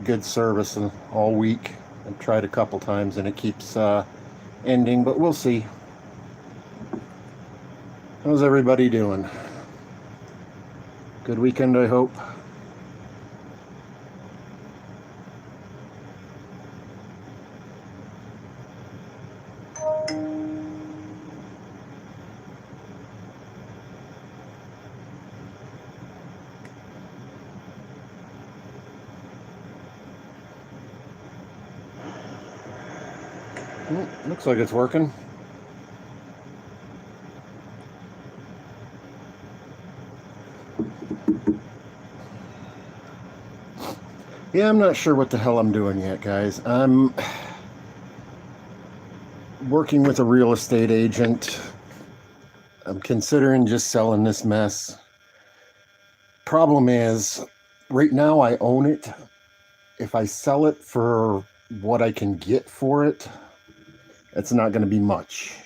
good service all week. I've tried a couple times and it keeps ending, but we'll see. How's everybody doing? Good weekend, I hope. Looks like it's working. Yeah, I'm not sure what the hell I'm doing yet, guys. I'm working with a real estate agent. I'm considering just selling this mess. Problem is, right now I own it. If I sell it for what I can get for it, it's not going to be much.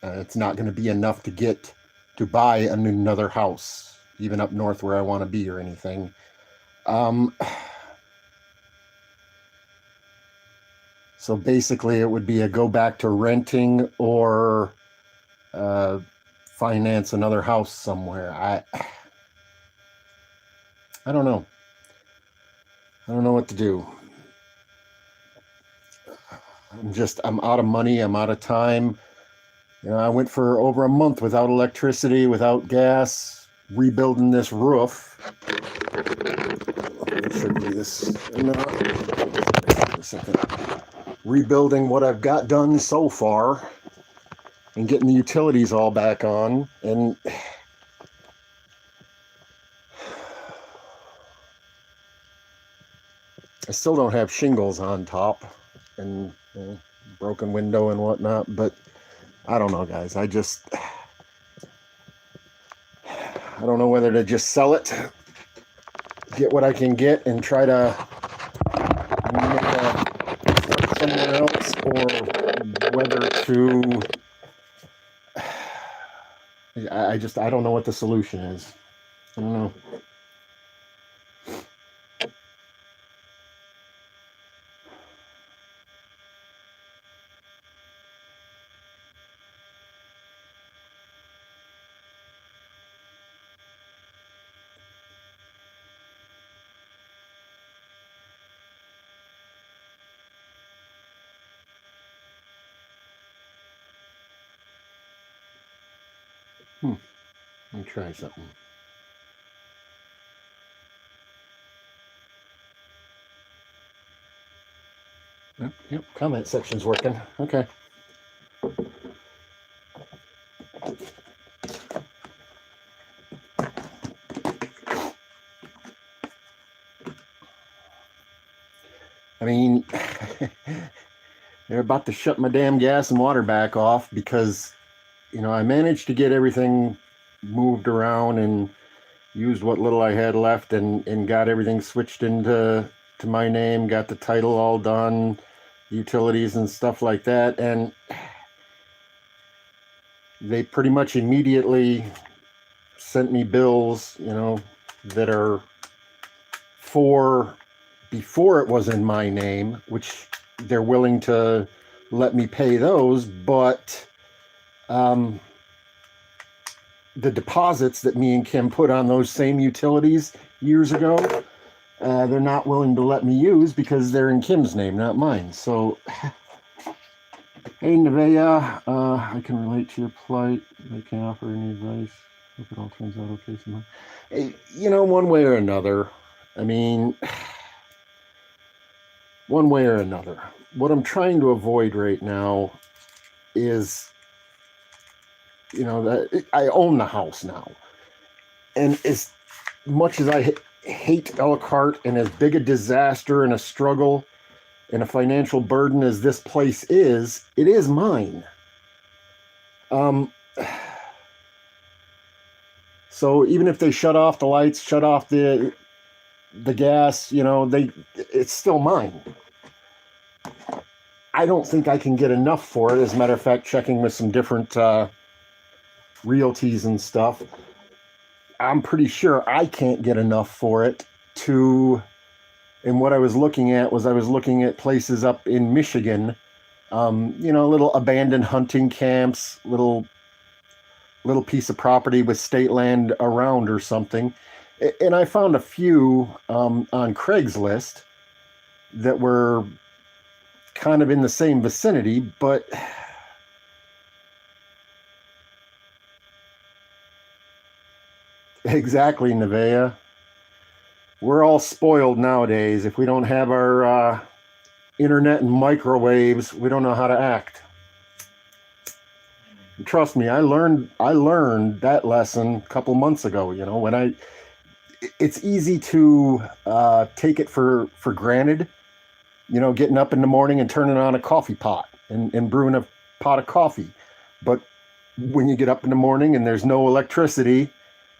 It's not going to be enough to buy another house, even up north where I want to be or anything. So basically, it would be a go back to renting or finance another house somewhere. I don't know. I don't know what to do. I'm out of money. I'm out of time. I went for over a month without electricity, without gas, rebuilding this roof. Should be this. No. A second. Rebuilding what I've got done so far and getting the utilities all back on. And I still don't have shingles on top and broken window and whatnot, but I don't know, guys. I don't know whether to just sell it, get what I can get, and try to make a somewhere else, or whether to. I don't know what the solution is. I don't know. Let me try something. Yep, comment section's working. Okay. I mean, they're about to shut my damn gas and water back off because, I managed to get everything moved around and used what little I had left and got everything switched into my name, got the title all done, utilities and stuff like that. And they pretty much immediately sent me bills, that are for before it was in my name, which they're willing to let me pay those, but the deposits that me and Kim put on those same utilities years ago, they're not willing to let me use because they're in Kim's name, not mine. So, hey, Nevaeh, I can relate to your plight. I can't offer any advice. Hope it all turns out okay somehow. Hey, one way or another, I mean, one way or another. What I'm trying to avoid right now is, that I own the house now. And as much as I hate Elkhart and as big a disaster and a struggle and a financial burden as this place is, it is mine. So even if they shut off the lights, shut off the gas, it's still mine. I don't think I can get enough for it. As a matter of fact, checking with some different realties and stuff, I'm pretty sure I can't get enough for it to And what I was looking at was I was looking at places up in Michigan, little abandoned hunting camps, little piece of property with state land around or something. And I found a few on Craigslist that were kind of in the same vicinity, but exactly, Nevaeh. We're all spoiled nowadays. If we don't have our internet and microwaves, we don't know how to act. Trust me, I learned that lesson a couple months ago. It's easy to take it for granted. Getting up in the morning and turning on a coffee pot and brewing a pot of coffee. But when you get up in the morning and there's no electricity,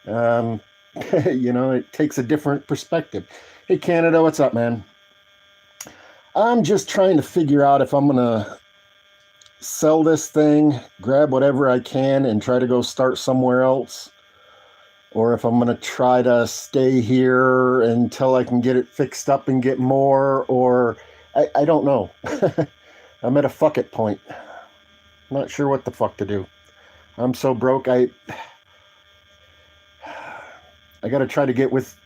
um, it takes a different perspective. Hey, Canada, what's up, man? I'm just trying to figure out if I'm going to sell this thing, grab whatever I can, and try to go start somewhere else, or if I'm going to try to stay here until I can get it fixed up and get more, or I don't know. I'm at a fuck it point. I'm not sure what the fuck to do. I'm so broke. I got to try to get with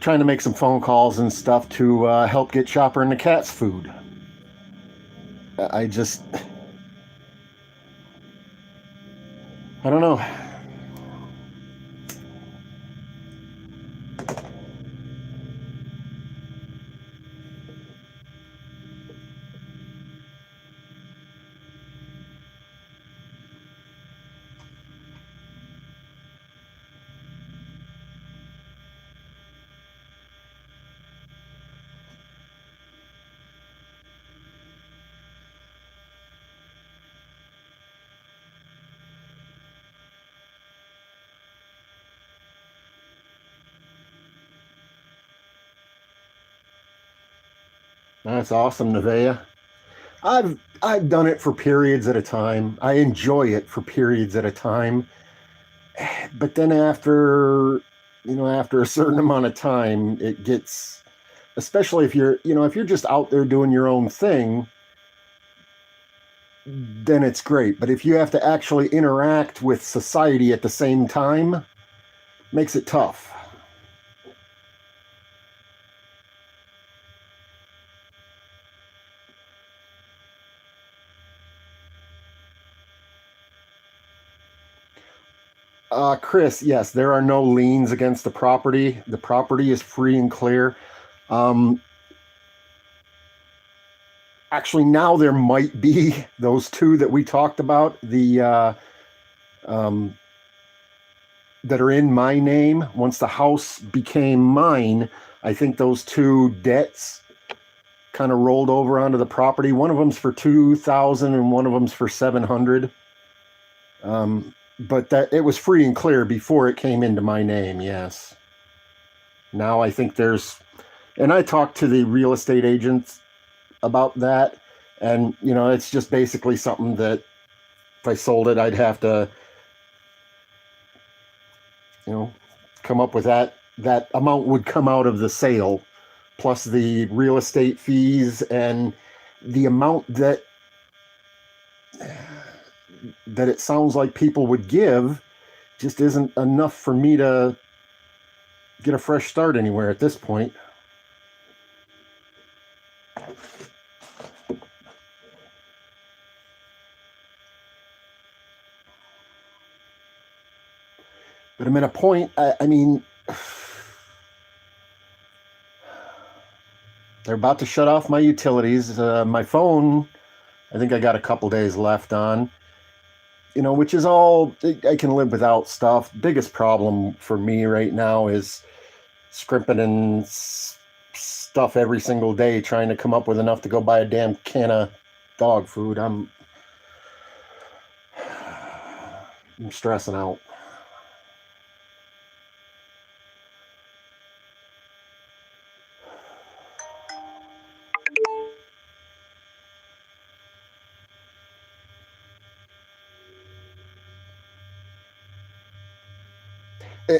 trying to make some phone calls and stuff to help get Chopper and the cats food. I just, I don't know. That's awesome, Nevaeh. I've done it for periods at a time. I enjoy it for periods at a time. But then after a certain amount of time, it gets, especially if you're just out there doing your own thing, then it's great. But if you have to actually interact with society at the same time, makes it tough. Chris, yes, there are no liens against the property. The property is free and clear. Um, Actually, now there might be those two that we talked about, um, that are in my name. Once the house became mine, I think those two debts kind of rolled over onto the property. One of them's for 2,000 and one of them's for 700. But that it was free and clear before it came into my name. Yes. Now I think and I talked to the real estate agents about that, and it's just basically something that if I sold it, I'd have to, come up with that amount would come out of the sale, plus the real estate fees and the amount that it sounds like people would give just isn't enough for me to get a fresh start anywhere at this point. But I'm at a point, I mean, they're about to shut off my utilities. My phone, I think I got a couple days left on, which is all, I can live without stuff. Biggest problem for me right now is scrimping and stuff every single day, trying to come up with enough to go buy a damn can of dog food. I'm stressing out.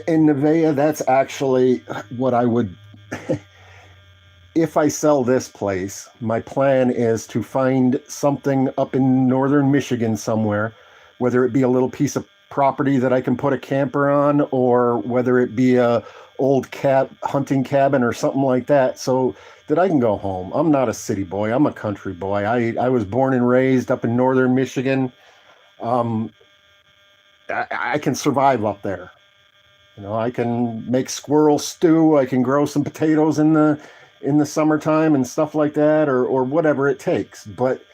In Nevaeh, that's actually what I would. If I sell this place, my plan is to find something up in northern Michigan somewhere, whether it be a little piece of property that I can put a camper on, or whether it be a old hunting cabin or something like that, so that I can go home. I'm not a city boy. I'm a country boy. I was born and raised up in northern Michigan. Um, I can survive up there. You know, I can make squirrel stew. I can grow some potatoes in the summertime and stuff like that, or whatever it takes. But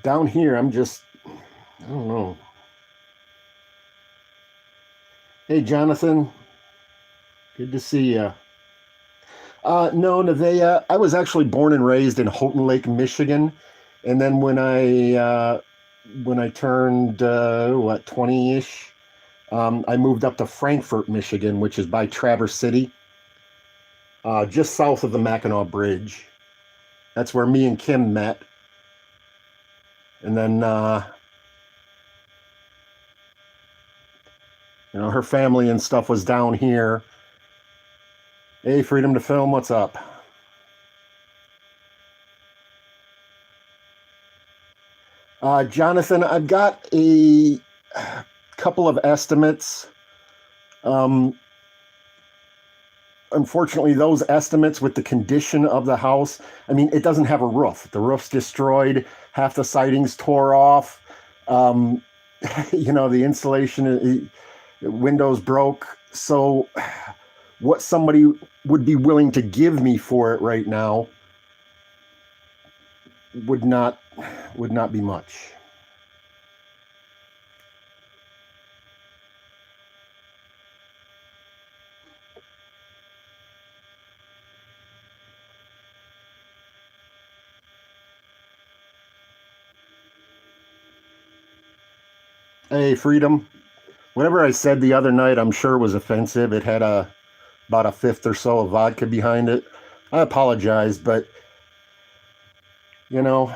down here, I don't know. Hey, Jonathan, good to see you. No, Nevaeh. I was actually born and raised in Houghton Lake, Michigan, and then when I turned what 20-ish, I moved up to Frankfort, Michigan, which is by Traverse City, just south of the Mackinac Bridge. That's where me and Kim met. And then, her family and stuff was down here. Hey, Freedom to Film, what's up? Jonathan, I've got a couple of estimates. Um, Unfortunately, those estimates with the condition of the house, I mean, it doesn't have a roof. The roof's destroyed, half the siding's tore off. Um, the insulation, windows broke. So, what somebody would be willing to give me for it right now would not would not be much. Hey, Freedom. Whatever I said the other night, I'm sure was offensive. It had about a fifth or so of vodka behind it. I apologize, but you know,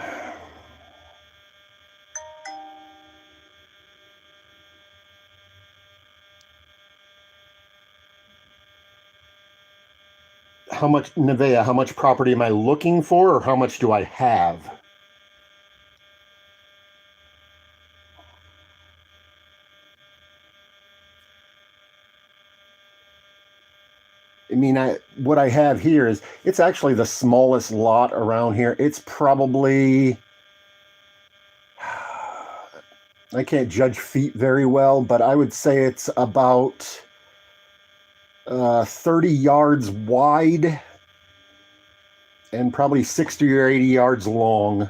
how much Nevaeh, how much property am I looking for, or how much do I have? I mean, what I have here is it's actually the smallest lot around here. It's probably I can't judge feet very well, but I would say it's about 30 yards wide and probably 60 or 80 yards long.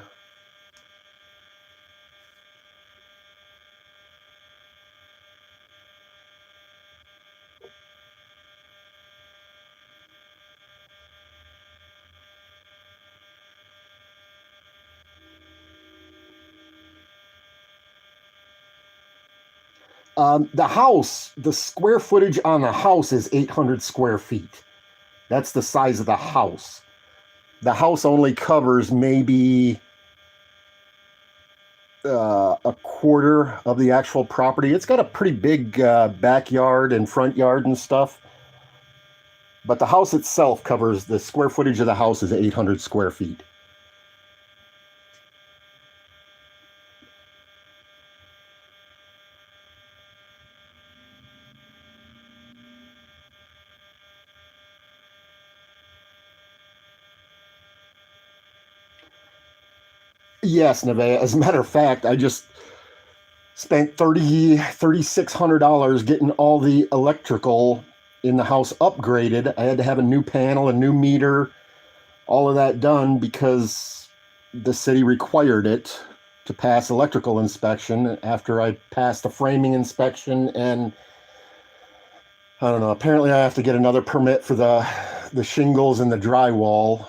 The square footage on the house is 800 square feet. That's the size of the house. The house only covers maybe a quarter of the actual property. It's got a pretty big backyard and front yard and stuff. But the house itself covers the square footage of the house is 800 square feet. Yes, Nevaeh. As a matter of fact, I just spent $3,600 getting all the electrical in the house upgraded. I had to have a new panel, a new meter, all of that done because the city required it to pass electrical inspection after I passed the framing inspection. And I don't know, apparently I have to get another permit for the shingles and the drywall.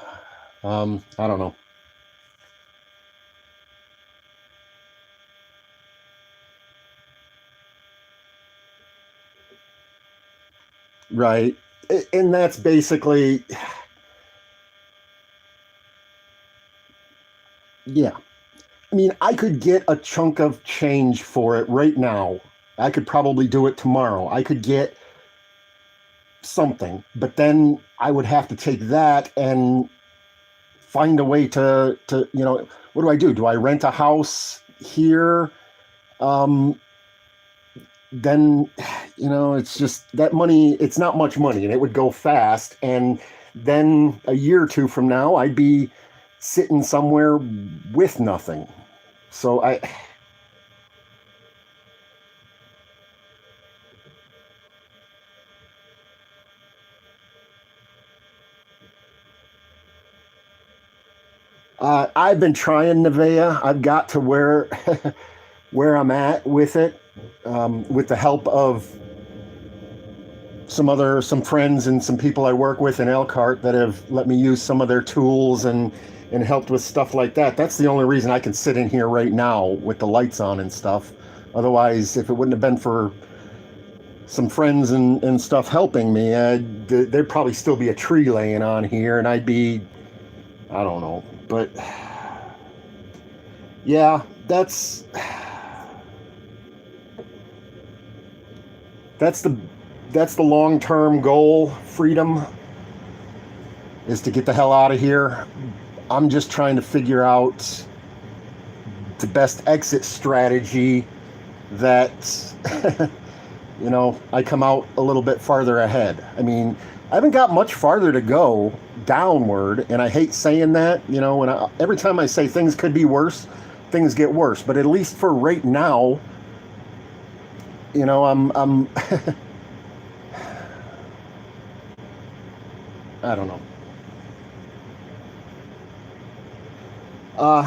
I don't know. Right. And that's basically, yeah. I mean, I could get a chunk of change for it right now. I could probably do it tomorrow. I could get something, but then I would have to take that and find a way to what do I do? Do I rent a house here? Um, then it's just that money. It's not much money, and it would go fast. And then a year or two from now, I'd be sitting somewhere with nothing. So I've been trying Nevaeh. I've got to where where I'm at with it, with the help of some friends and some people I work with in Elkhart that have let me use some of their tools and helped with stuff like that. That's the only reason I can sit in here right now with the lights on and stuff. Otherwise, if it wouldn't have been for some friends and stuff helping me, there'd probably still be a tree laying on here, and I'd be, I don't know. But yeah, that's the long-term goal. Freedom is to get the hell out of here. I'm just trying to figure out the best exit strategy that I come out a little bit farther ahead. I mean, I haven't got much farther to go downward, and I hate saying that. Every time I say things could be worse, things get worse. But at least for right now, I'm I don't know.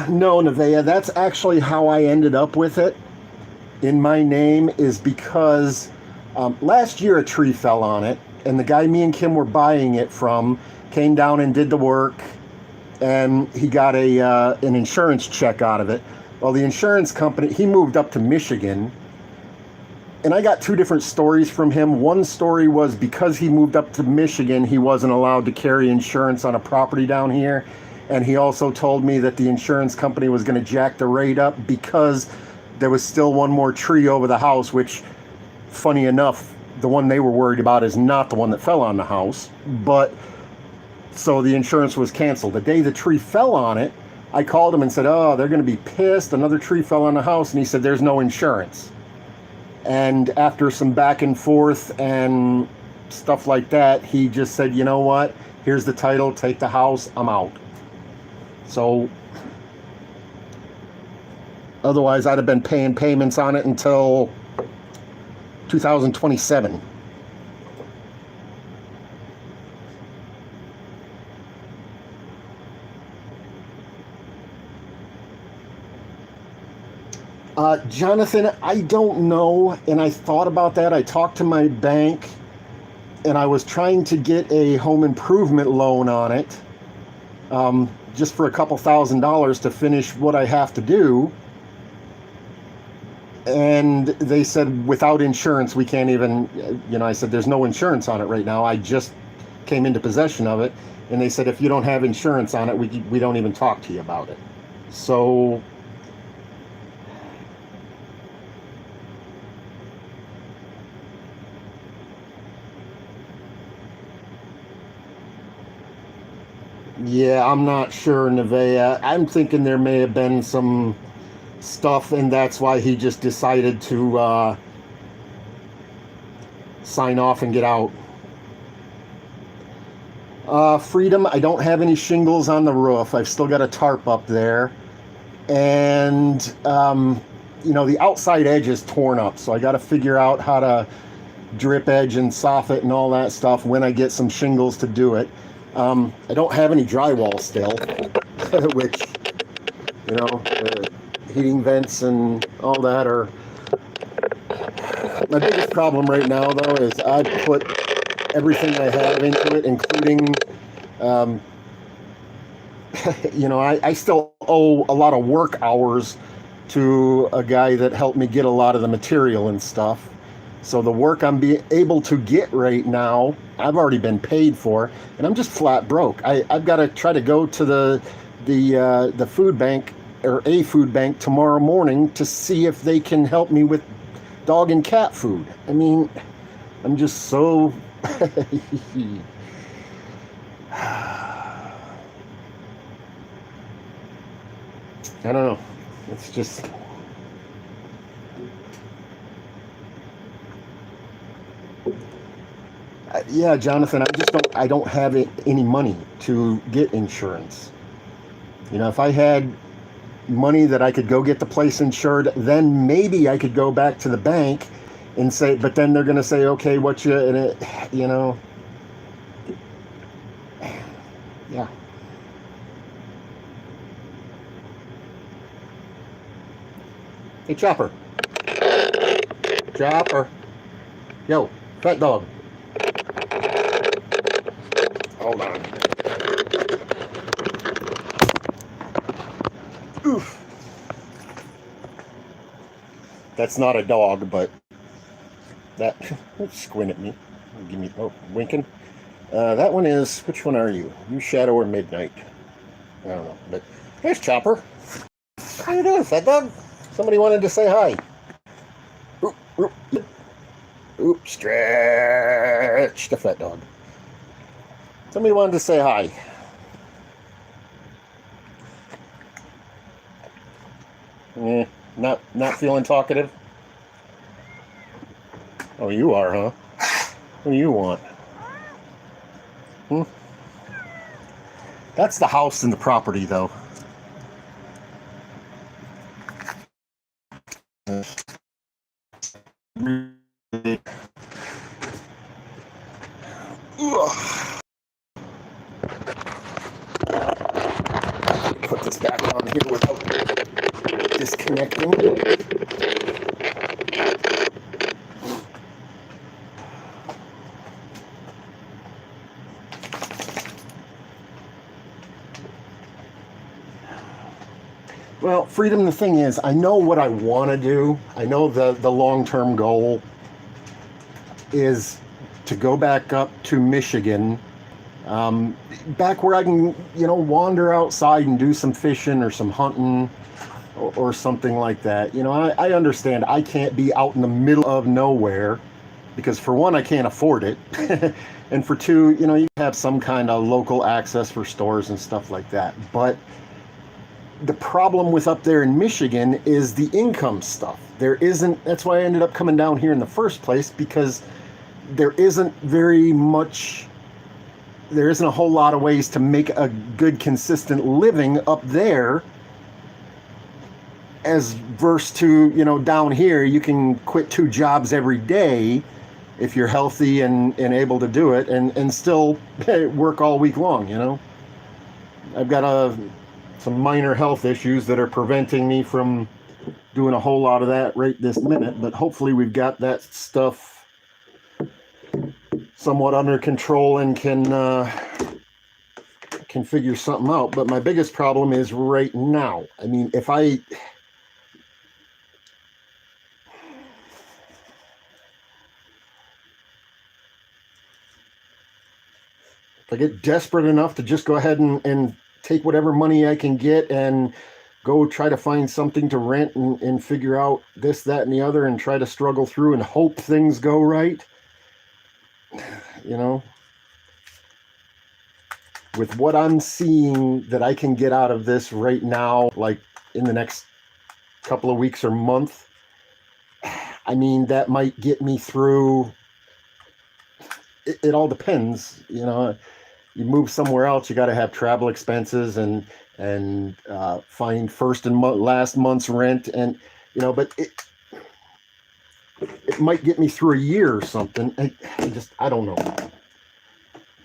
No, Nevaeh, that's actually how I ended up with it in my name, is because last year a tree fell on it, and the guy me and Kim were buying it from came down and did the work, and he got an insurance check out of it. Well, the insurance company, he moved up to Michigan, and I got two different stories from him. One story was because he moved up to Michigan, he wasn't allowed to carry insurance on a property down here. And he also told me that the insurance company was going to jack the rate up because there was still one more tree over the house, which, funny enough, the one they were worried about is not the one that fell on the house. But so the insurance was canceled. The day the tree fell on it, I called him and said, oh, they're going to be pissed. Another tree fell on the house. And he said, there's no insurance. And after some back and forth and stuff like that, he just said, you know what? Here's the title. Take the house. I'm out. So otherwise, I'd have been paying payments on it until 2027. Jonathan, I don't know, and I thought about that. I talked to my bank, and I was trying to get a home improvement loan on it, just for a couple $1,000s to finish what I have to do. And they said, without insurance, we can't even, I said, there's no insurance on it right now. I just came into possession of it. And they said, if you don't have insurance on it, we don't even talk to you about it. So yeah, I'm not sure, Nevaeh. I'm thinking there may have been some stuff, and that's why he just decided to sign off and get out. Freedom, I don't have any shingles on the roof. I've still got a tarp up there. And, the outside edge is torn up, so I got to figure out how to drip edge and soffit and all that stuff when I get some shingles to do it. I don't have any drywall still, which, heating vents and all that are... My biggest problem right now, though, is I put everything I have into it, including, I still owe a lot of work hours to a guy that helped me get a lot of the material and stuff. So the work I'm able to get right now, I've already been paid for, and I'm just flat broke. I've got to try to go to the food bank, or a food bank, tomorrow morning to see if they can help me with dog and cat food. I mean, I'm just so I don't know. It's just yeah, Jonathan. I don't have any money to get insurance. You know, if I had money that I could go get the place insured, then maybe I could go back to the bank and say. But then they're going to say, okay, what you and it, you know, yeah. Hey, Chopper. Chopper. Yo, fat dog. Hold on. Oof. That's not a dog, but that squint at me. Give me winking. That one is, which one are you? You Shadow or Midnight? I don't know, but here's Chopper. How you doing, fat dog? Somebody wanted to say hi. Oop, oop, oop, stretch the fat dog. Somebody wanted to say hi. Not feeling talkative? Oh, you are, huh? What do you want? That's the house and the property, though. Put this back on here without disconnecting. Well, Freedom, the thing is, I know what I want to do. I know the long-term goal is to go back up to Michigan, back where I can, wander outside and do some fishing or some hunting or something like that. I understand I can't be out in the middle of nowhere because, for one, I can't afford it. And for two, you have some kind of local access for stores and stuff like that. But the problem with up there in Michigan is the income stuff. That's why I ended up coming down here in the first place, because there isn't a whole lot of ways to make a good, consistent living up there, as versus to, down here, you can quit 2 jobs every day if you're healthy and able to do it, and still work all week long. I've got some minor health issues that are preventing me from doing a whole lot of that right this minute, but hopefully we've got that stuff somewhat under control and can figure something out. But my biggest problem is right now. I mean, if I get desperate enough to just go ahead and take whatever money I can get and go try to find something to rent and figure out this, that, and the other, and try to struggle through and hope things go right, with what I'm seeing that I can get out of this right now, like in the next couple of weeks or month, I mean, that might get me through. It all depends. You move somewhere else, you got to have travel expenses and find first and last month's rent, and but it might get me through a year or something. I don't know.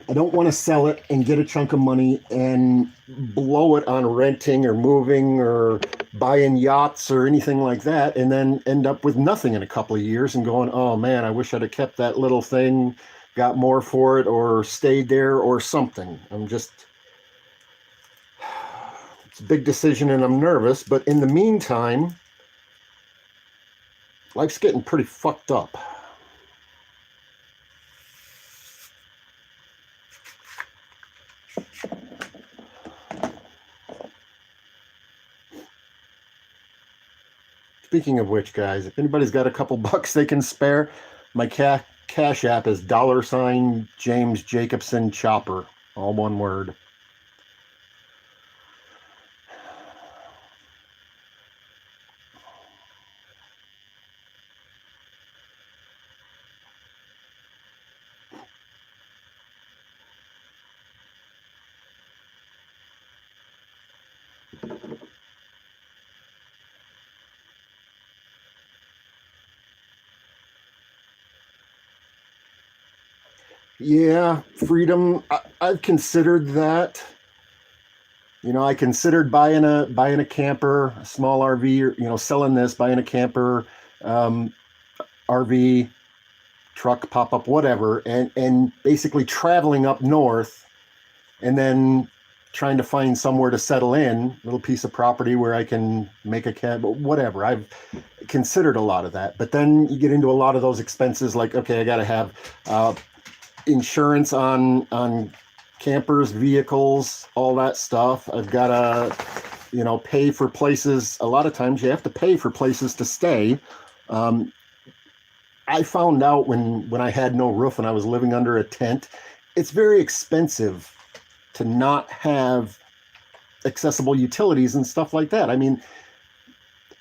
I don't want to sell it and get a chunk of money and blow it on renting or moving or buying yachts or anything like that, and then end up with nothing in a couple of years and going, oh man, I wish I'd have kept that little thing, got more for it, or stayed there or something. It's a big decision and I'm nervous, but in the meantime, life's getting pretty fucked up. speaking of which, guys, if anybody's got a couple bucks they can spare, my Cash App is $James Jacobson Chopper, all one word. Yeah, freedom. I've considered that. You know, I considered buying a camper, a small RV, or selling this, buying a camper, um, RV, truck, pop up, whatever, and basically traveling up north, and then trying to find somewhere to settle in, a little piece of property where I can make a cab, whatever. I've considered a lot of that, but then you get into a lot of those expenses, like, okay, I got to have insurance on campers, vehicles, all that stuff. I've got to, pay for places. A lot of times you have to pay for places to stay. I found out when I had no roof and I was living under a tent, it's very expensive to not have accessible utilities and stuff like that. I mean,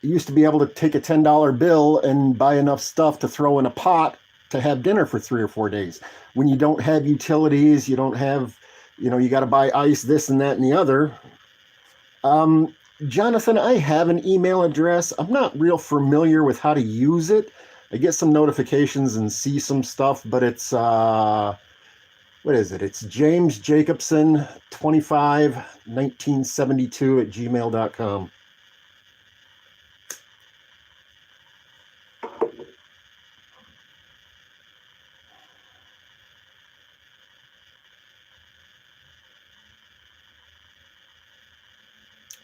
you used to be able to take a $10 bill and buy enough stuff to throw in a pot to have dinner for 3 or 4 days. When you don't have utilities, you don't have, you got to buy ice, this and that and the other. Jonathan, I have an email address. I'm not real familiar with how to use it. I get some notifications and see some stuff, but it's, what is it? It's James Jacobson 25 1972 at gmail.com.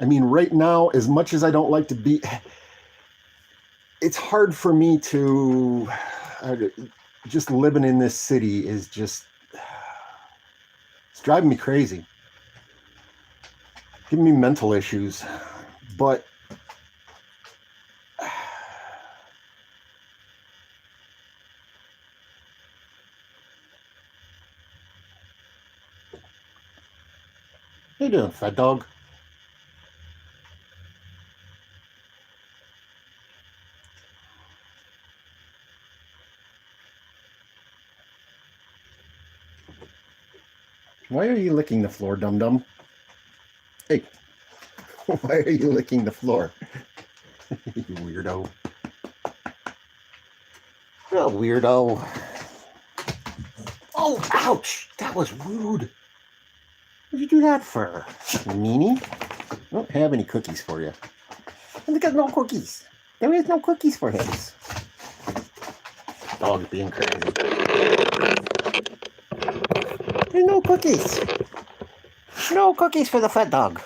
I mean, right now, as much as I don't like to be, it's hard for me to, just living in this city is just, it's driving me crazy. Giving me mental issues. But how you doing, fat dog? Why are you licking the floor, dum-dum? Hey, why are you licking the floor? You weirdo. Oh, weirdo. Oh, ouch! That was rude. What'd you do that for, meanie? I don't have any cookies for you. Look at no cookies. There is no cookies for him. Dog's being crazy. There's no cookies. No cookies for the fat dog.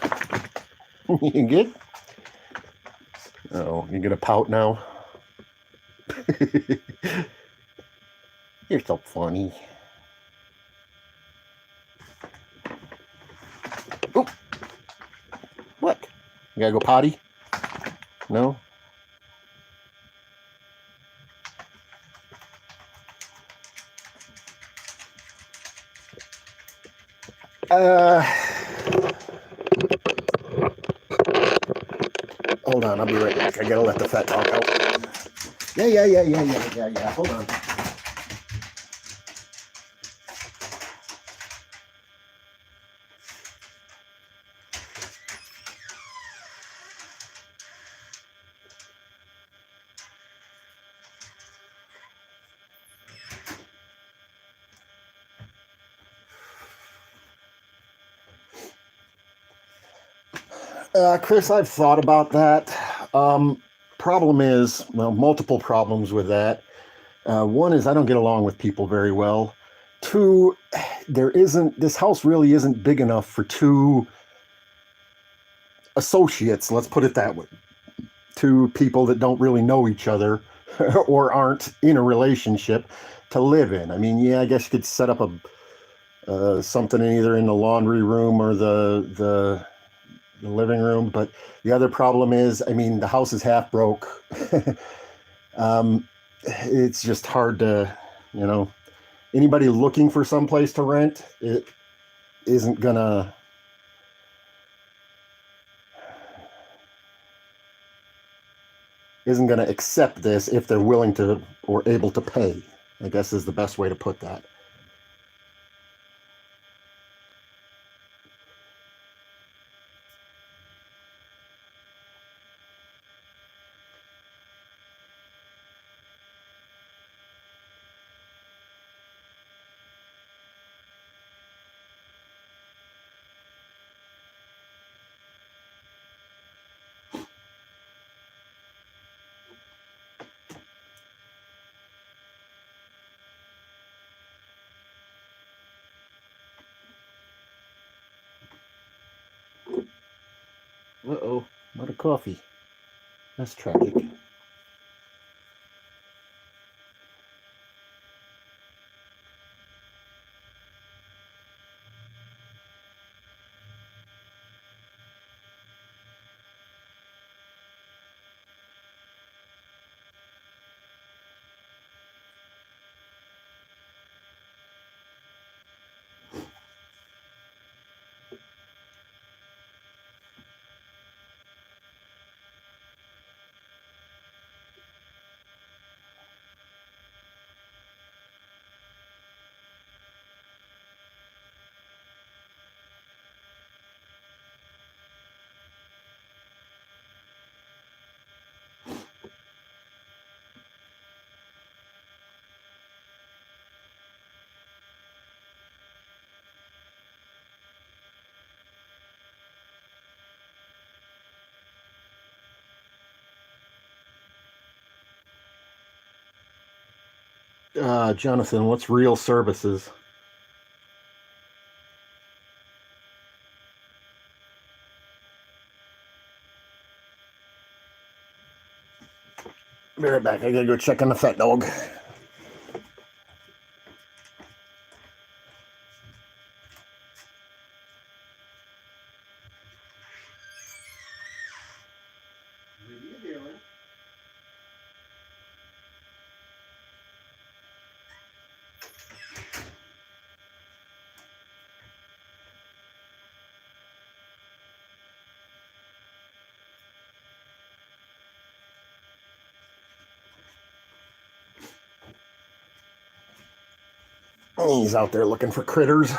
You good? Oh, you're gonna pout now? You're so funny. Oh, what? You gotta go potty? No? Hold on, I'll be right back. I gotta let the fat dog out. Yeah. Hold on. Chris, I've thought about that. Problem is, well, multiple problems with that. One is I don't get along with people very well. Two, this house really isn't big enough for two associates, let's put it that way. Two people that don't really know each other or aren't in a relationship to live in. I mean, yeah, I guess you could set up something either in the laundry room or the the living room. But the other problem is, I mean, the house is half broke. It's just hard to, you know, anybody looking for someplace to rent, it isn't gonna accept this if they're willing to or able to pay, I guess is the best way to put that. Uh-oh, what a coffee. That's tragic. Jonathan, what's real services? Be right back. I gotta go check on the fat dog. He's out there looking for critters.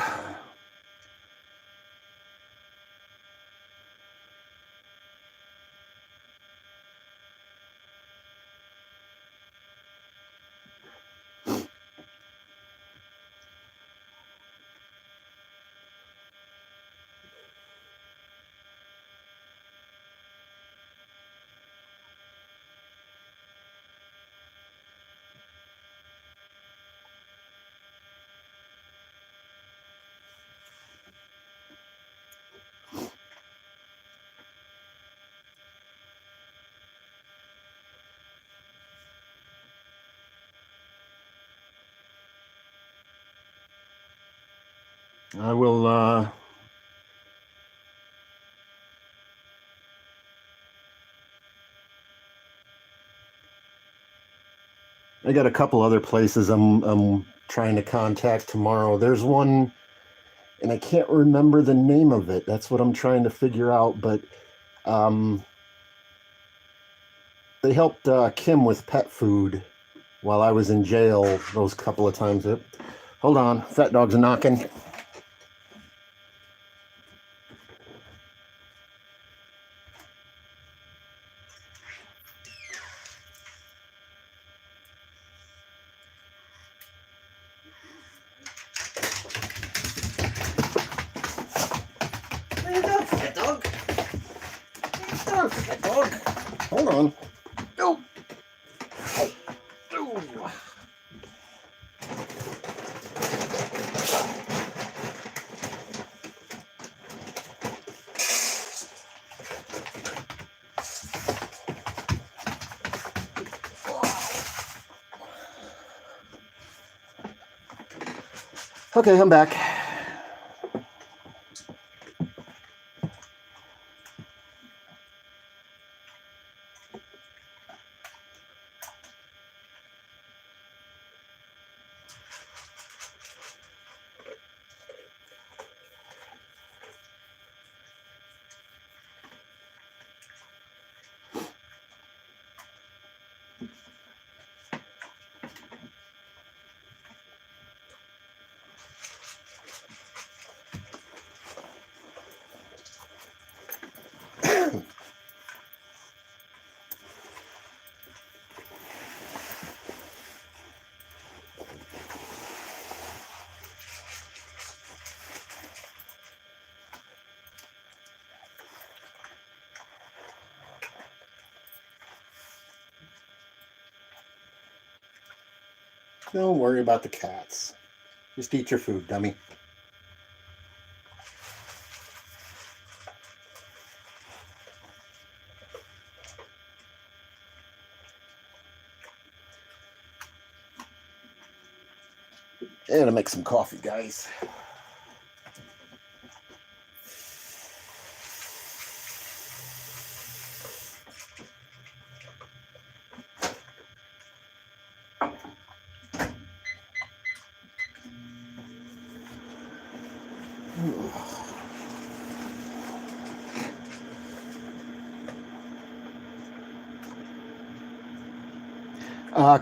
I will, I got a couple other places I'm trying to contact tomorrow. There's one, and I can't remember the name of it. That's what I'm trying to figure out. But they helped Kim with pet food while I was in jail those couple of times. Hold on, fat dog's knocking. Hold on. Oh. Oh. Okay, I'm back. Don't worry about the cats. Just eat your food, dummy. And I'll make some coffee, guys.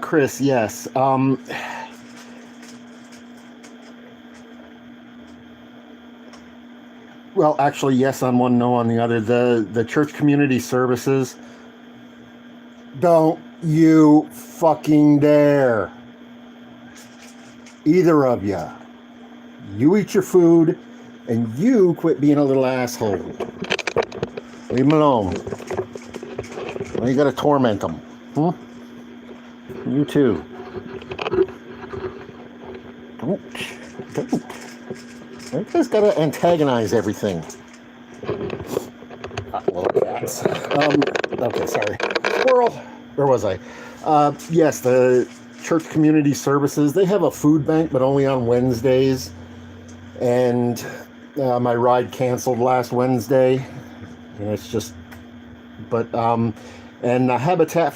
Chris, yes. Well, actually, yes on one, no on the other. The church community services. Don't you fucking dare. Either of you. You eat your food, and you quit being a little asshole. Leave them alone. Why you gotta torment them? You too. Don't. You guys gotta antagonize everything. Little cats. Okay, sorry. Squirrel. Where was I? Yes, the church community services. They have a food bank, but only on Wednesdays. And my ride canceled last Wednesday. And it's just. But and Habitat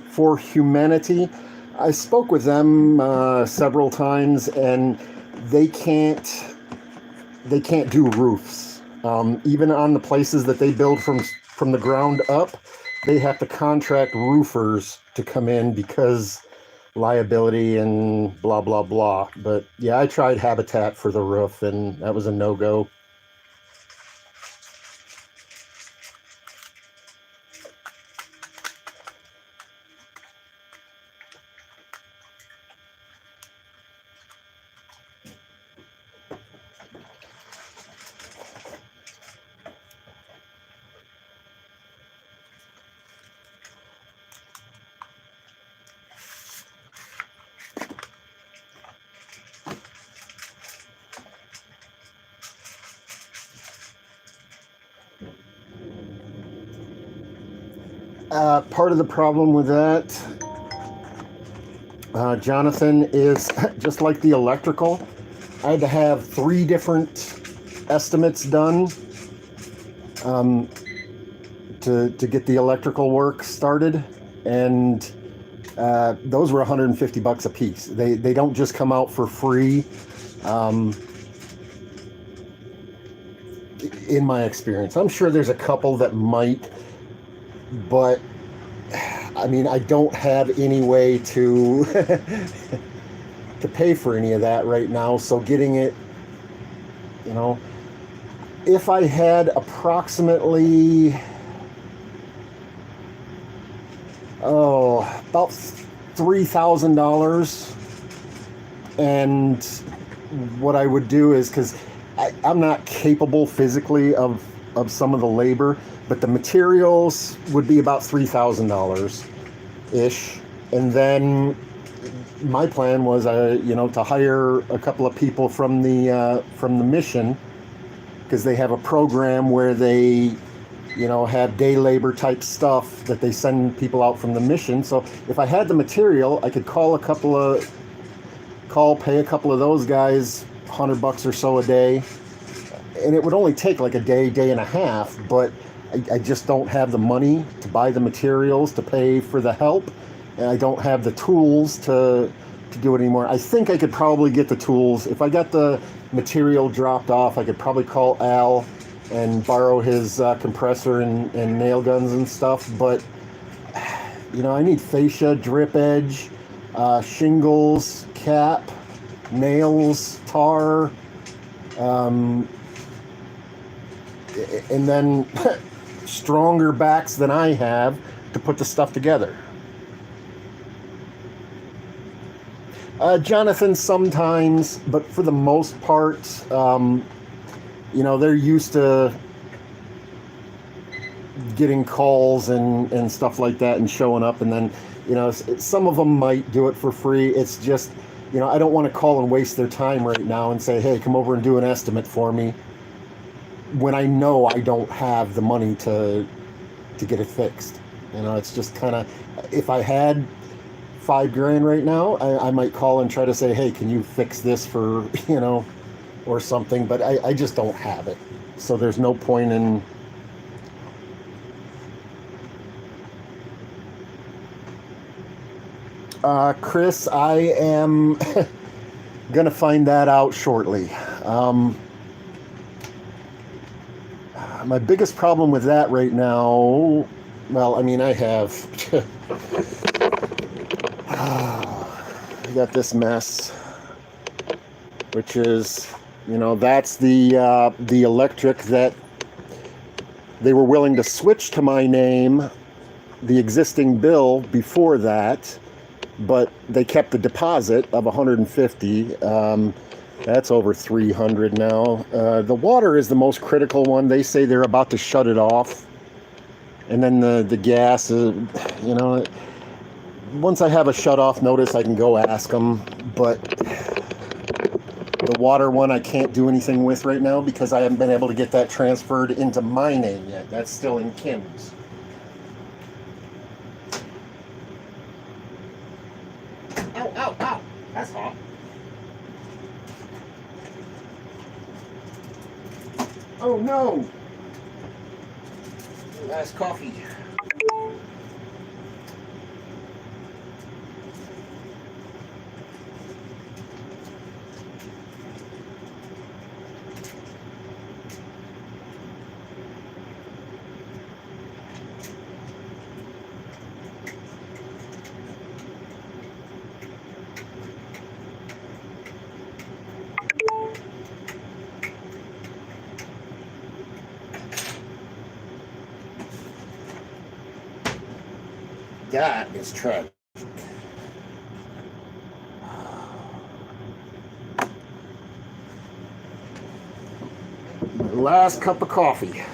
for Humanity. I spoke with them several times, and they can't do roofs. Even on the places that they build from the ground up, they have to contract roofers to come in because liability and blah blah blah. But yeah, I tried Habitat for the roof, and that was a no-go. Part of the problem with that, Jonathan, is just like the electrical. I had to have 3 different estimates done to get the electrical work started, and those were $150 a piece. They don't just come out for free. In my experience, I'm sure there's a couple that might, but I mean, I don't have any way to to pay for any of that right now. So getting it, if I had approximately, about $3,000, and what I would do is, because I'm not capable physically of some of the labor, but the materials would be about $3,000-ish. And then my plan was, to hire a couple of people from the mission, because they have a program where they, have day labor type stuff that they send people out from the mission. So if I had the material, I could pay a couple of those guys $100 or so a day, and it would only take like a day and a half, but I just don't have the money to buy the materials to pay for the help. and I don't have the tools to do it anymore. I think I could probably get the tools. If I got the material dropped off, I could probably call Al and borrow his compressor and nail guns and stuff. But, I need fascia, drip edge, shingles, cap, nails, tar, and then stronger backs than I have to put the stuff together. Jonathan sometimes, but for the most part, they're used to getting calls and stuff like that and showing up, and then, some of them might do it for free. It's just, I don't want to call and waste their time right now and say, hey, come over and do an estimate for me, when I know I don't have the money to get it fixed. It's just kind of, if I had $5,000 right now, I might call and try to say, hey, can you fix this for, or something, but I just don't have it. So there's no point in... Chris, I am going to find that out shortly. My biggest problem with that right now, well, I have... I got this mess, which is, that's the electric that they were willing to switch to my name, the existing bill before that, but they kept the deposit of $150. That's over $300 now. The water is the most critical one. They say they're about to shut it off, and then the gas, once I have a shut-off notice, I can go ask them, but the water one I can't do anything with right now because I haven't been able to get that transferred into my name yet. That's still in Kim's. Ow, ow, ow! That's hot. Oh no! Nice coffee. That is tragic. Last cup of coffee.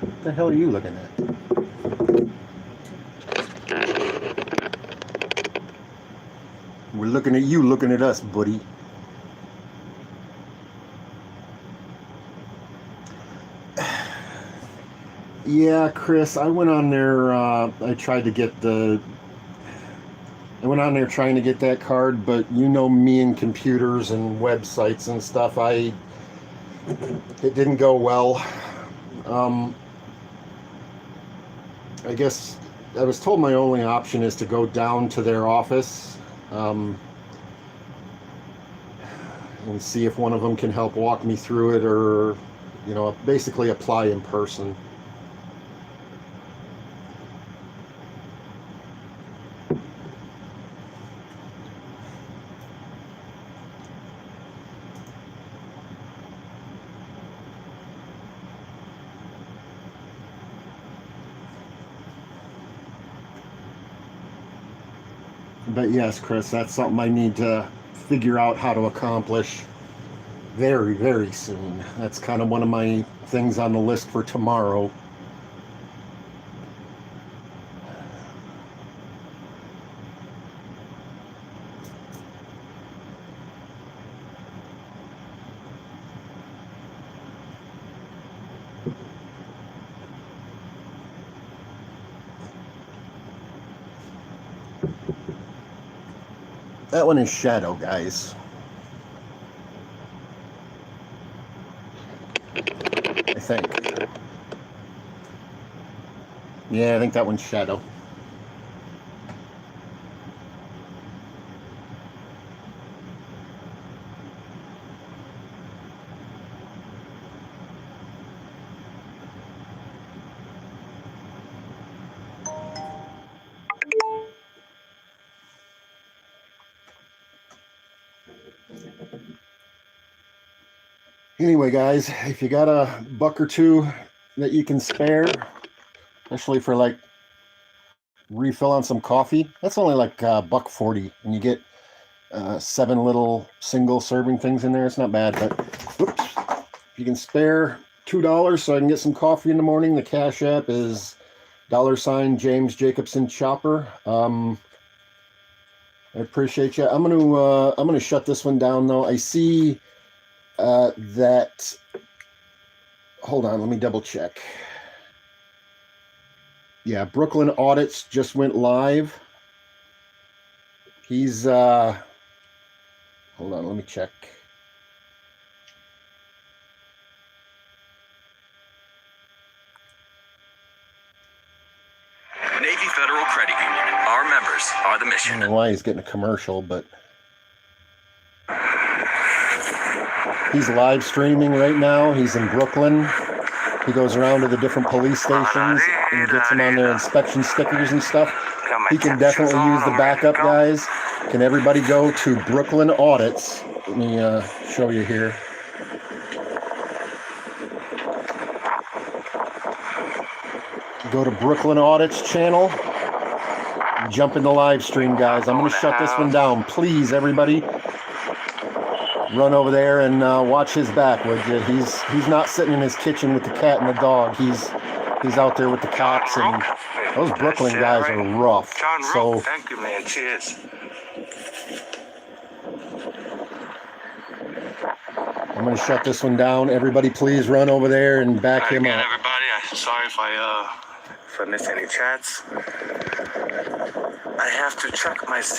What the hell are you looking at? We're looking at you looking at us, buddy. Yeah, Chris, I went on there, I went on there trying to get that card, but me and computers and websites and stuff, it didn't go well. I guess I was told my only option is to go down to their office and see if one of them can help walk me through it, or basically apply in person. But yes, Chris, that's something I need to figure out how to accomplish very, very soon. That's kind of one of my things on the list for tomorrow. That one is Shadow, guys. I think. Yeah, I think that one's Shadow. Anyway, guys, if you got a buck or two that you can spare, especially for like refill on some coffee, that's only like $1.40, and you get 7 little single serving things in there. It's not bad, but whoops, if you can spare $2 so I can get some coffee in the morning, the Cash App is $James Jacobson Chopper. I appreciate you. I'm gonna shut this one down though. I see that. Hold on, let me double check. Yeah, Brooklyn Audits just went live. He's hold on, let me check. Navy Federal Credit Union. Our members are the mission. I don't know why he's getting a commercial, but he's live streaming right now. He's in Brooklyn. He goes around to the different police stations and gets them on their inspection stickers and stuff. He can definitely use the backup, guys. Can everybody go to Brooklyn Audits? Let me show you here. Go to Brooklyn Audits channel. Jump in the live stream, guys. I'm going to shut this one down. Please, everybody, run over there and watch his back, would you? He's not sitting in his kitchen with the cat and the dog. He's out there with the cops, and those Brooklyn guys are rough. So thank you, man. Cheers. I'm going to shut this one down. Everybody, please run over there and back him up. Everybody, I'm sorry if I missed any chats. I have to check my